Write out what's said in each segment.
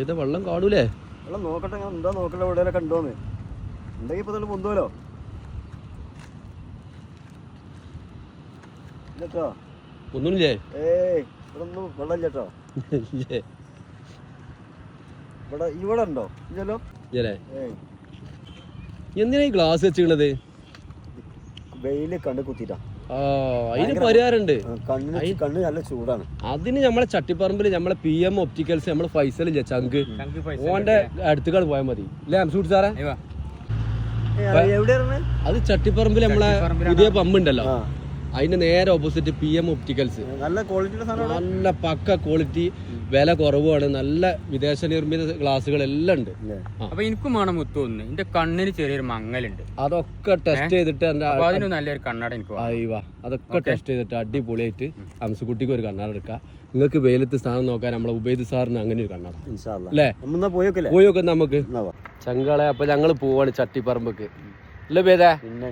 ഇത് വെള്ളം കാണൂലേ? വെള്ളം നോക്കട്ടെ, എന്താ നോക്കട്ടെ, എവിടെയൊക്കെ കണ്ടോന്ന് ഉണ്ടെങ്കിൽ ഇപ്പൊ തന്നെ പൊന്തുവല്ലോ. ഇല്ലട്ടോ ഒന്നുമില്ലേ? ഇവിടെ ഒന്നും വെള്ളം ഇല്ലട്ടോ. ഇവിടെ ഉണ്ടോ? ഇല്ലല്ലോ. എന്തിനാ ഈ ഗ്ലാസ് വെച്ചിട്ടുള്ളത്? വെയില് കണ്ണ് കുത്തിട്ടാ. അതിന് പരിഹാരമുണ്ട്. കണ്ണ് നല്ല ചൂടാണ്. അതിന് നമ്മളെ ചട്ടിപ്പറമ്പില് നമ്മളെ PM ഒപ്റ്റിക്കൽസ് നമ്മളെ ഫൈസലില്ലേ, ചങ്ക്, ഓന്റെ അടുത്തുകൾ പോയാൽ മതി. അല്ലേ അംസൂട്ട് സാറേ? അത് ചട്ടിപ്പറമ്പിൽ നമ്മളെ പുതിയ പമ്പ് ഉണ്ടല്ലോ, അതിന്റെ നേരെ ഓപ്പോസിറ്റ് PM ഒപ്റ്റിക്കൽസ്. നല്ല ക്വാളിറ്റി, നല്ല പക്ക ക്വാളിറ്റി, വില കുറവാണ്, നല്ല വിദേശ നിർമ്മിത ഗ്ലാസുകൾ എല്ലാം ഉണ്ട്. അപ്പൊ എനിക്കും വേണം മുത്തോന്ന്. എന്റെ കണ്ണിന് ചെറിയൊരു മങ്ങലുണ്ട്. അതൊക്കെ ടെസ്റ്റ് ചെയ്തിട്ട് അതിന് നല്ലൊരു കണ്ണട എനിക്ക് അതൊക്കെ ടെസ്റ്റ് ചെയ്തിട്ട് അടിപൊളിയായിട്ട് അംസുകുട്ടിക്ക് ഒരു കണ്ണട എടുക്കാം. നിങ്ങൾക്ക് വെയിലത്ത് സ്ഥാനം നോക്കാൻ നമ്മളെ ഉബൈദ് സാറിന് അങ്ങനെ ഒരു കണ്ണട അല്ലേ? പോയൊക്കെ നമുക്ക് ചങ്കളെ. അപ്പൊ ഞങ്ങള് പോവാണ് ചട്ടിപ്പറമ്പക്ക്. അല്ലേ പേരെ? പിന്നെ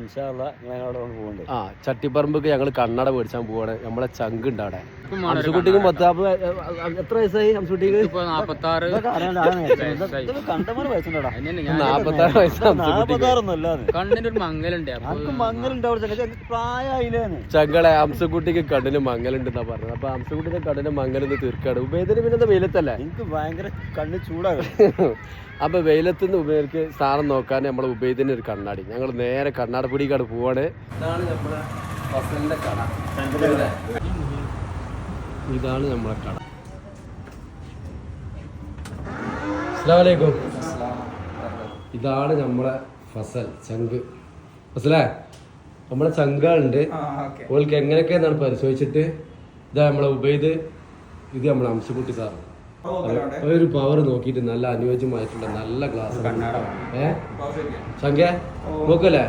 ചട്ടിപ്പറമ്പക്ക് ഞങ്ങള് കണ്ണട മേടിച്ചാൻ പോവാണ്. നമ്മളെ ചങ്ക് ഉണ്ട് അവിടെ. അംസുകുട്ടിക്കും എത്ര വയസ്സായി? അംസുകുട്ടിക്ക് 46 കണ്ണിന്റെ ഒരു മങ്ങലുണ്ട്. ചങ്കളെ അംസുകുട്ടിക്ക് കണ്ണിന് മങ്ങലുണ്ടെന്നാ പറഞ്ഞത്. അപ്പൊ അംസുകുട്ടിന്റെ കണ്ണിന് മങ്ങലെന്ന് തീർക്കാണ്. ഉബൈദിന് പിന്നെ വെയിലത്തല്ലേ? എനിക്ക് ഭയങ്കര കണ്ണ് ചൂടാണ്. അപ്പൊ വെയിലത്തുനിന്ന് ഉബൈദിക്ക് സ്ഥാനം നോക്കാൻ നമ്മളെ ഉബൈദിന് ഒരു കണ്ണാടി. ഞങ്ങൾ നേരെ കണ്ണാടപ്പിടിക്കാട് പോവാണ്. ഇതാണ് നമ്മളെ ഫസലിന്റെ കട. ഇതാണ് നമ്മളെ കട. അസ്സലാമലൈക്കും. ഇതാണ് നമ്മളെ ഫസൽ ചങ്ക്. ഫസലേ, നമ്മളെ ചങ്കുണ്ട്. ഓൾക്ക് എങ്ങനെയൊക്കെയെന്നാണ് പരിശോധിച്ചിട്ട്. ഇതാ നമ്മളെ ഉബൈദ്, ഇത് നമ്മളെ അംസുകുട്ടി സാറ്. ഒരു പവർ നോക്കിയിട്ട് നല്ല അനുയോജ്യമായിട്ടുള്ള നല്ല ഗ്ലാസ് ചങ്ക നോക്കല്ലേ?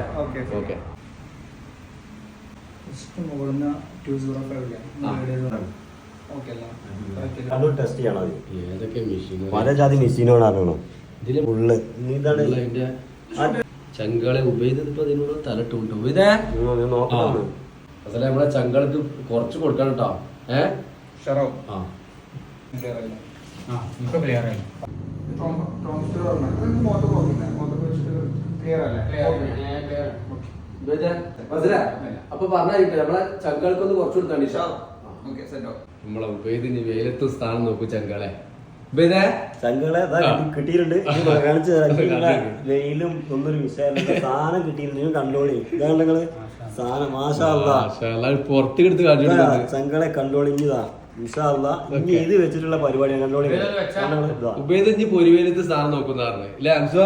ഓക്കെ. ഏതൊക്കെ മെഷീൻ, പല ജാതി മെഷീനുകളാണോ ഇതില് ഫുള്ള്. ചങ്കളെ ഉപയോഗിച്ച് ഇപ്പൊ ഇതിനോട് തലട്ട് വിട്ടു. ഇതേ നമ്മളെ ചങ്ങൾക്ക് കുറച്ച് കൊടുക്കണം കേട്ടോ. അപ്പൊ പറഞ്ഞിട്ട് നമ്മളെ ചങ്കാൾക്കൊന്ന് കുറച്ചു കൊടുത്താണ്. നമ്മളെ ഉപയോഗിച്ച് വെയിലത്ത് സ്ഥാനം നോക്കൂ ചങ്കളെ. ചങ്കളെ കിട്ടിയിട്ടുണ്ട്. വെയിലും ഒന്നൊരു വിഷയം സാധനം കിട്ടിയിട്ടുണ്ട്. കണ്ടോളി ഇതാ സാധനം. മാഷാ അല്ലാഹ് പുറത്തെടുത്ത് കാണിച്ചു. ചങ്കളെ കണ്ടോളിഞ്ഞതാ. ഇനി ഇത് വെച്ചിട്ടുള്ള പരിപാടിയാണ്. ഉപയോഗിച്ച് പൊരിവേലത്ത് സ്ഥാനം നോക്കുന്നതാണ് അല്ലേ അംസോ?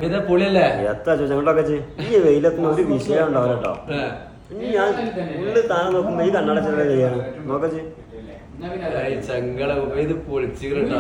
ഇത് പൊളിയല്ലേ? എത്ര ചോദിച്ചോണ്ടൊക്കെ ഈ വെയിലത്തിന് ഒരു വിഷയം ഉണ്ടാവില്ല കേട്ടോ. ഇനി ഞാൻ ഫുള്ള് സ്ഥാനം നോക്കുമ്പോ ഈ കണ്ണട ചെയ്യാണ് നോക്കച്ച്. ചങ്കളെ ഉപയോഗിച്ച് പൊളിച്ചു കേട്ടോ.